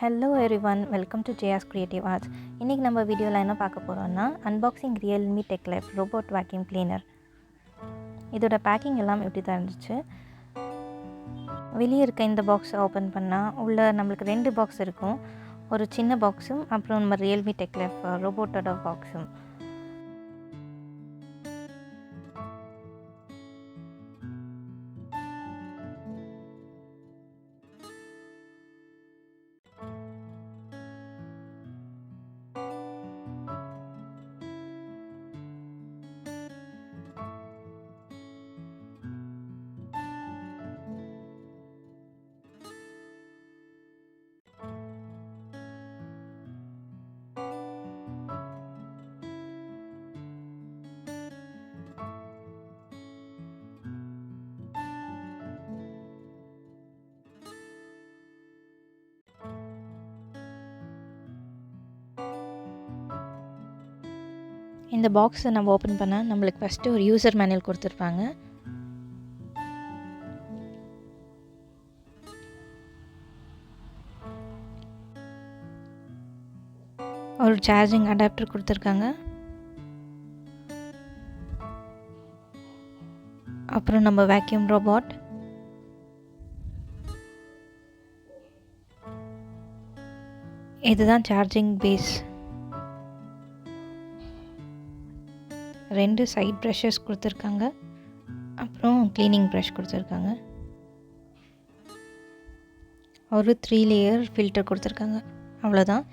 Hello everyone, welcome to JS Creative Arts. இன்னைக்கு நம்ம வீடியோல என்ன பார்க்க போறோம்னா unboxing Realmetechlife robot vacuum cleaner. இதோட பேக்கிங் எல்லாம் எப்படி தான் இருந்துச்சு. வெளிய இருக்க இந்த பாக்ஸ் ஓபன் பண்ணா உள்ள நமக்கு ரெண்டு பாக்ஸ் இருக்கும். ஒரு சின்ன பாக்ஸும் அப்புறம் நம்ம Realmetechlife ரோபோட்டோட பாக்ஸும். இந்த பாக்ஸை நம்ம ஓப்பன் பண்ணால் நம்மளுக்கு ஃபஸ்ட்டு ஒரு யூசர் மேனுவல் கொடுத்துருப்பாங்க. ஒரு சார்ஜிங் அடாப்டர் கொடுத்துருக்காங்க. அப்புறம் நம்ம வேக்யூம் ரோபோட், இதுதான் சார்ஜிங் பேஸ். ரெண்டு சைட் ப்ரஷஸ் கொடுத்துருக்காங்க. அப்புறம் க்ளீனிங் ப்ரஷ் கொடுத்துருக்காங்க. ஒரு 3 லேயர் ஃபில்டர் கொடுத்துருக்காங்க. அவ்வளோதான்.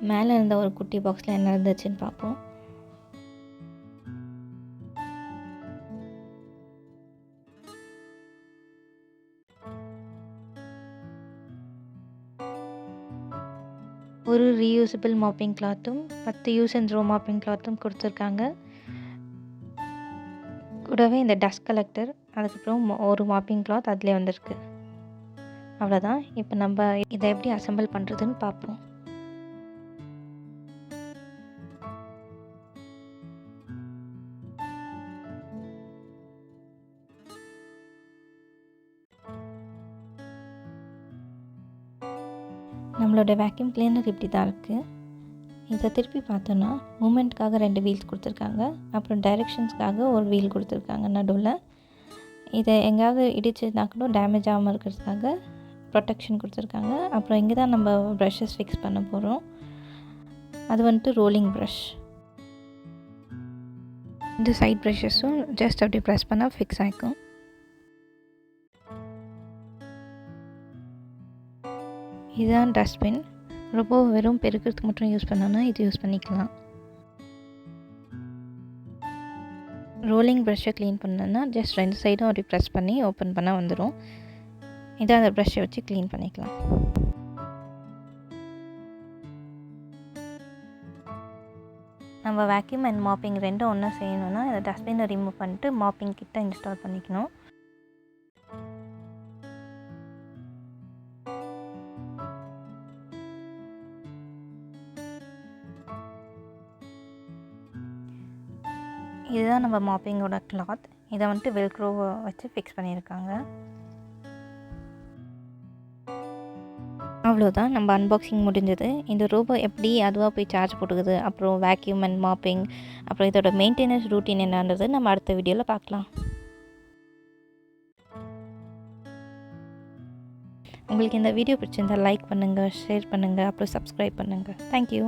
மேலே இருந்த ஒரு குட்டி பாக்ஸில் என்ன இருந்துச்சுன்னு பார்ப்போம். ஒரு ரீயூசபிள் மாப்பிங் கிளாத்தும் 10 யூஸ் அண்ட் த்ரோ மாப்பிங் கிளாத்தும் கொடுத்துருக்காங்க. கூடவே இந்த டஸ்ட் கலெக்டர், அதுக்கப்புறம் ஒரு மாப்பிங் கிளாத் அதிலே வந்திருக்கு. அவ்வளோதான். இப்போ நம்ம இதை எப்படி அசெம்பிள் பண்ணுறதுன்னு பார்ப்போம். நம்மளோட வேக்யூம் கிளீனர் இப்படி தான் இருக்குது. இதை திருப்பி பார்த்தோன்னா மூமெண்ட்காக 2 வீல்ஸ் கொடுத்துருக்காங்க. அப்புறம் டைரெக்ஷன்ஸ்க்காக ஒரு வீல் கொடுத்துருக்காங்க நடுவில். இதை எங்கேயாவது இடிச்சுனா கூட டேமேஜ் ஆகாமல் இருக்கிறதுக்காக ப்ரொடெக்ஷன் கொடுத்துருக்காங்க. அப்புறம் இங்கே தான் நம்ம ப்ரஷஸ் ஃபிக்ஸ் பண்ண போகிறோம். அது வந்துட்டு ரோலிங் ப்ரஷ். இந்த சைட் ப்ரஷஸும் ஜஸ்ட் அப்படி ப்ரெஸ் பண்ணால் ஃபிக்ஸ் ஆகிக்கும். இதுதான் டஸ்ட்பின். ரொம்ப வெறும் பெருக்கிறதுக்கு மட்டும் யூஸ் பண்ணோன்னா இது யூஸ் பண்ணிக்கலாம். ரோலிங் ப்ரஷ்ஷை க்ளீன் பண்ணோன்னா ஜஸ்ட் 2 சைடும் அப்படி ப்ரெஸ் பண்ணி ஓப்பன் பண்ணால் வந்துடும். இதை அந்த ப்ரஷ்ஷை வச்சு க்ளீன் பண்ணிக்கலாம். நம்ம வேக்யூம் அண்ட் மாப்பிங் ரெண்டும் ஒன்றா செய்யணுன்னா இந்த டஸ்ட்பினை ரிமூவ் பண்ணிட்டு மாப்பிங் கிட்ட இன்ஸ்டால் பண்ணிக்கணும். இதுதான் நம்ம மாப்பிங்கோட கிளாத். இதை வந்துட்டு வெல்க்ரோவை வச்சு ஃபிக்ஸ் பண்ணியிருக்காங்க. அவ்வளோதான், நம்ம அன்பாக்சிங் முடிஞ்சது. இந்த ரோபோ எப்படி அதுவாக போய் சார்ஜ் போட்டுக்குது, அப்புறம் வேக்யூம் அண்ட் மாப்பிங், அப்புறம் இதோட மெயின்டெனன்ஸ் ரூட்டீன் என்னன்றது நம்ம அடுத்த வீடியோவில் பார்க்கலாம். உங்களுக்கு இந்த வீடியோ பிடிச்சிருந்தால் லைக் பண்ணுங்கள், ஷேர் பண்ணுங்கள், அப்புறம் சப்ஸ்கிரைப் பண்ணுங்கள். தேங்க்யூ.